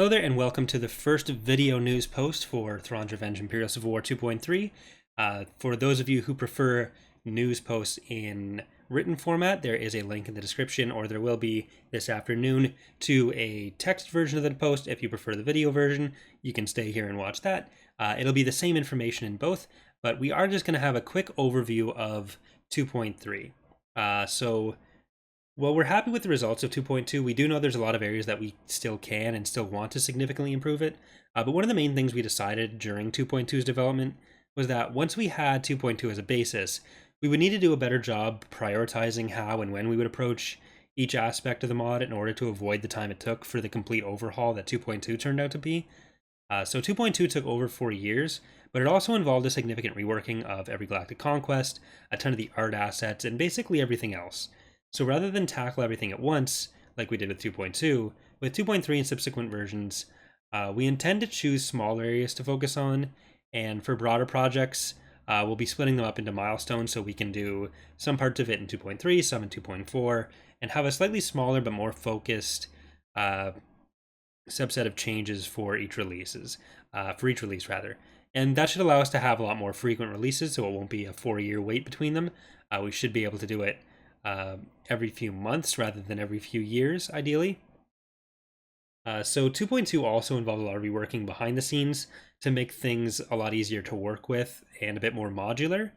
Hello there, and welcome to the first video news post for Thrawn's Revenge Imperial Civil War 2.3. For those of you who prefer news posts in written format, there is a link in the description, or there will be this afternoon, to a text version of the post. If you prefer the video version, you can stay here and watch that. It'll be the same information in both, but we are just going to have a quick overview of 2.3. Well, we're happy with the results of 2.2. We do know there's a lot of areas that we still can and still want to significantly improve it. But one of the main things we decided during 2.2's development was that once we had 2.2 as a basis, we would need to do a better job prioritizing how and when we would approach each aspect of the mod in order to avoid the time it took for the complete overhaul that 2.2 turned out to be. So 2.2 took over 4 years, but it also involved a significant reworking of every Galactic Conquest, a ton of the art assets, and basically everything else. So rather than tackle everything at once, like we did with 2.2, with 2.3 and subsequent versions, we intend to choose smaller areas to focus on, and for broader projects, we'll be splitting them up into milestones so we can do some parts of it in 2.3, some in 2.4, and have a slightly smaller but more focused subset of changes for each release. And that should allow us to have a lot more frequent releases, so it won't be a 4-year wait between them. We should be able to do it every few months rather than every few years, ideally. So 2.2 also involved a lot of reworking behind the scenes to make things a lot easier to work with and a bit more modular.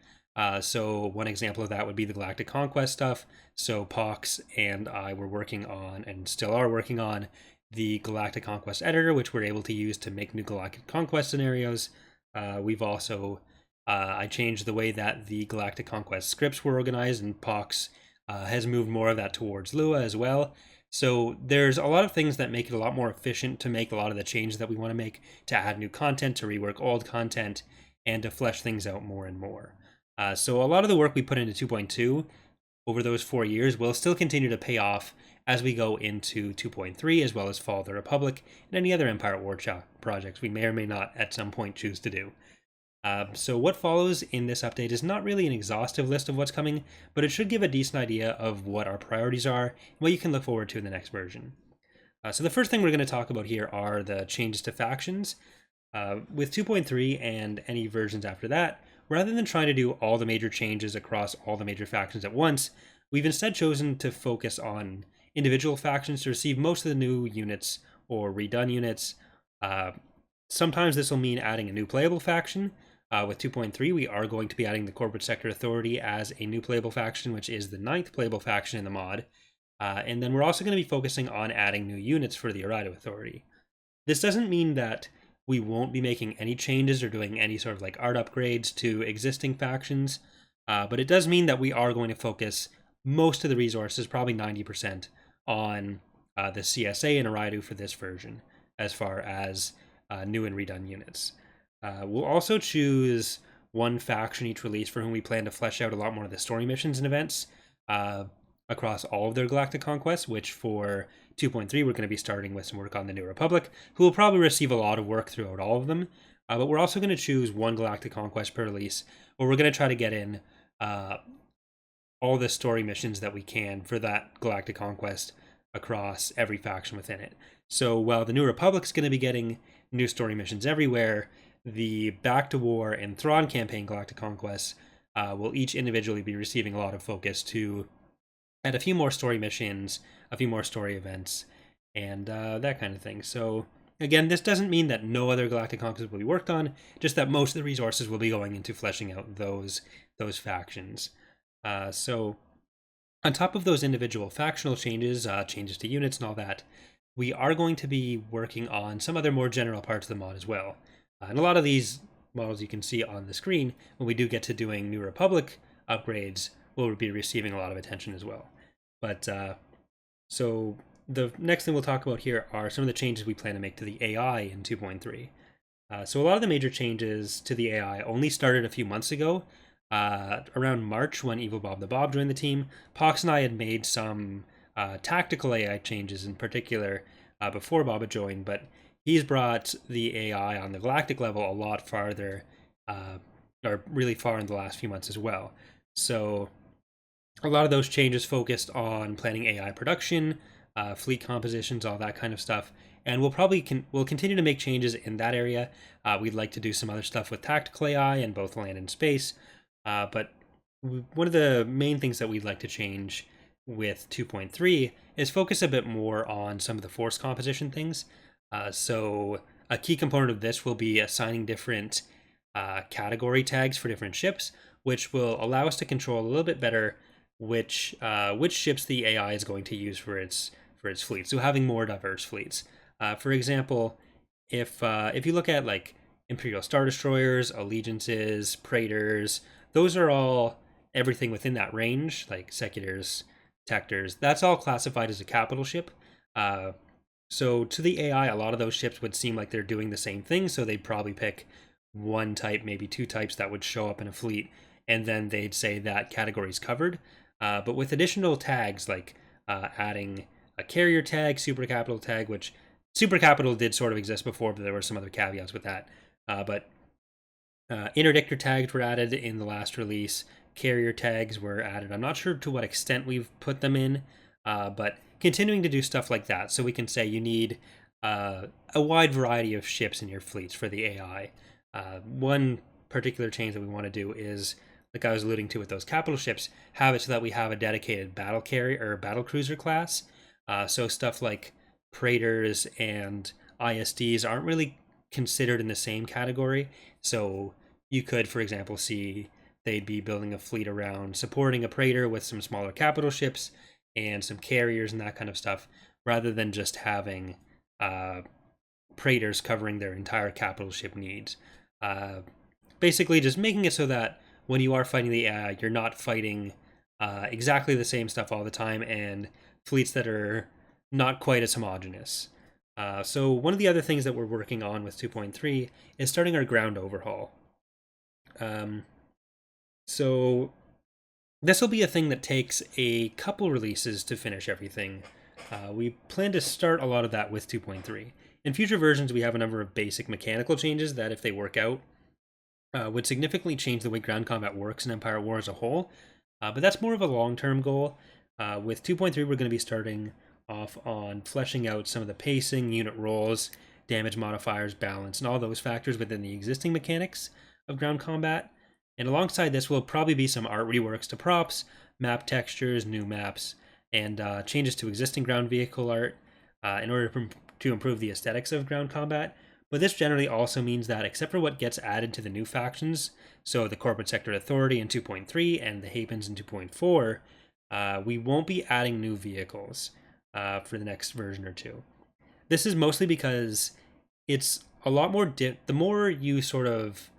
So one example of that would be the Galactic Conquest stuff. So Pox and I were working on, and still are working on, the Galactic Conquest editor, which we're able to use to make new Galactic Conquest scenarios. We've also, I changed the way that the Galactic Conquest scripts were organized, and Pox has moved more of that towards Lua as well. So there's a lot of things that make it a lot more efficient to make a lot of the changes that we want to make, to add new content, to rework old content, and to flesh things out more and more. So a lot of the work we put into 2.2 over those 4 years will still continue to pay off as we go into 2.3, as well as Fall of the Republic and any other Empire at War projects we may or may not at some point choose to do. So what follows in this update is not really an exhaustive list of what's coming, but it should give a decent idea of what our priorities are and what you can look forward to in the next version. So the first thing we're going to talk about here are the changes to factions. With 2.3 and any versions after that, rather than trying to do all the major changes across all the major factions at once, we've instead chosen to focus on individual factions to receive most of the new units or redone units. Sometimes this will mean adding a new playable faction. With 2.3, we are going to be adding the Corporate Sector Authority as a new playable faction, which is the 9th playable faction in the mod. And then we're also going to be focusing on adding new units for the Arido Authority. This doesn't mean that we won't be making any changes or doing any sort of like art upgrades to existing factions, but it does mean that we are going to focus most of the resources, probably 90%, on the CSA and Arido for this version, as far as new and redone units. We'll also choose one faction each release for whom we plan to flesh out a lot more of the story missions and events across all of their Galactic Conquests, which for 2.3 we're going to be starting with some work on the New Republic, who will probably receive a lot of work throughout all of them. But we're also going to choose one Galactic Conquest per release, where we're going to try to get in all the story missions that we can for that Galactic Conquest across every faction within it. So while the New Republic's going to be getting new story missions everywhere, the Back to War and Thrawn campaign Galactic Conquests will each individually be receiving a lot of focus to add a few more story missions, a few more story events, and that kind of thing. So again, this doesn't mean that no other Galactic Conquests will be worked on, just that most of the resources will be going into fleshing out those factions. So on top of those individual factional changes, changes to units and all that, we are going to be working on some other more general parts of the mod as well. And a lot of these models you can see on the screen, when we do get to doing New Republic upgrades, will be receiving a lot of attention as well. But so the next thing we'll talk about here are some of the changes we plan to make to the AI in 2.3. So a lot of the major changes to the AI only started a few months ago. Around March, when Evil Bob the Bob joined the team, Pox and I had made some tactical AI changes in particular before Bob had joined, but he's brought the AI on the galactic level a lot farther, or really far in the last few months as well. So a lot of those changes focused on planning AI production, fleet compositions, all that kind of stuff. And we'll continue to make changes in that area. We'd like to do some other stuff with tactical AI in both land and space. But one of the main things that we'd like to change with 2.3 is focus a bit more on some of the force composition things. So a key component of this will be assigning different category tags for different ships, which will allow us to control a little bit better which ships the AI is going to use for its fleet. So having more diverse fleets. For example, if you look at like Imperial Star Destroyers, Allegiances, Praetors, those are all everything within that range, like Secutors, Tectors. That's all classified as a capital ship. So to the AI, a lot of those ships would seem like they're doing the same thing, so they'd probably pick one type, maybe two types that would show up in a fleet, and then they'd say that category's covered. But with additional tags, like adding a carrier tag, super capital tag, which super capital did sort of exist before, but there were some other caveats with that. But interdictor tags were added in the last release. Carrier tags were added. I'm not sure to what extent we've put them in, but continuing to do stuff like that. So we can say you need a wide variety of ships in your fleets for the AI. One particular change that we want to do is, like I was alluding to with those capital ships, have it so that we have a dedicated battle carrier or battle cruiser class. So stuff like Praetors and ISDs aren't really considered in the same category. So you could, for example, see they'd be building a fleet around supporting a Praetor with some smaller capital ships and some carriers and that kind of stuff, rather than just having Praetors covering their entire capital ship needs. Basically, just making it so that when you are fighting the AI, you're not fighting exactly the same stuff all the time, and fleets that are not quite as homogenous. So one of the other things that we're working on with 2.3 is starting our ground overhaul. So this will be a thing that takes a couple releases to finish everything. We plan to start a lot of that with 2.3. In future versions, we have a number of basic mechanical changes that, if they work out, would significantly change the way ground combat works in Empire War as a whole. But that's more of a long-term goal. With 2.3, we're going to be starting off on fleshing out some of the pacing, unit rolls, damage modifiers, balance, and all those factors within the existing mechanics of ground combat. And alongside this will probably be some art reworks to props, map textures, new maps, and changes to existing ground vehicle art in order to improve the aesthetics of ground combat. But this generally also means that, except for what gets added to the new factions, so the Corporate Sector Authority in 2.3 and the Hapens in 2.4, we won't be adding new vehicles for the next version or two. This is mostly because it's a lot more the more you sort of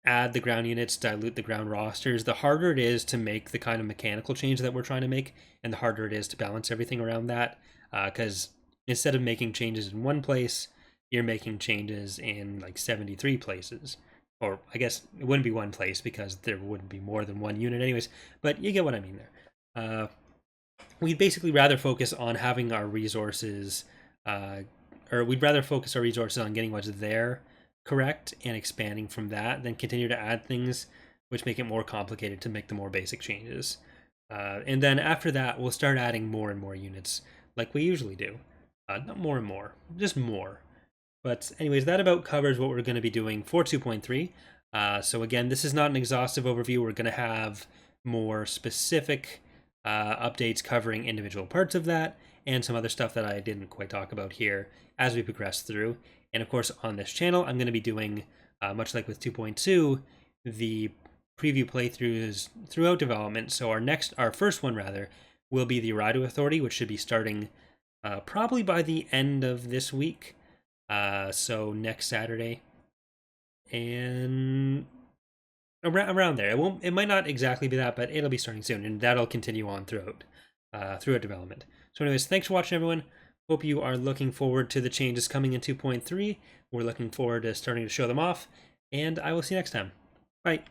add the ground units, dilute the ground rosters, the harder it is to make the kind of mechanical change that we're trying to make, and the harder it is to balance everything around that. Because instead of making changes in one place, you're making changes in like 73 places. Or I guess it wouldn't be one place because there wouldn't be more than one unit anyways, but you get what I mean there. We'd basically rather focus on having our resources, or we'd rather focus our resources on getting what's there correct and expanding from that than continue to add things which make it more complicated to make the more basic changes. And then after that, we'll start adding more and more units like we usually do. Not more and more, just more. But anyways, that about covers what we're going to be doing for 2.3. So again, this is not an exhaustive overview. We're going to have more specific updates covering individual parts of that and some other stuff that I didn't quite talk about here as we progress through. And of course, on this channel, I'm going to be doing, much like with 2.2, the preview playthroughs throughout development. So our first one rather, will be the Raido Authority, which should be starting probably by the end of this week. So next Saturday, and around there. It might not exactly be that, but it'll be starting soon, and that'll continue on throughout development. So anyways, thanks for watching, everyone. Hope you are looking forward to the changes coming in 2.3. We're looking forward to starting to show them off, and I will see you next time. Bye.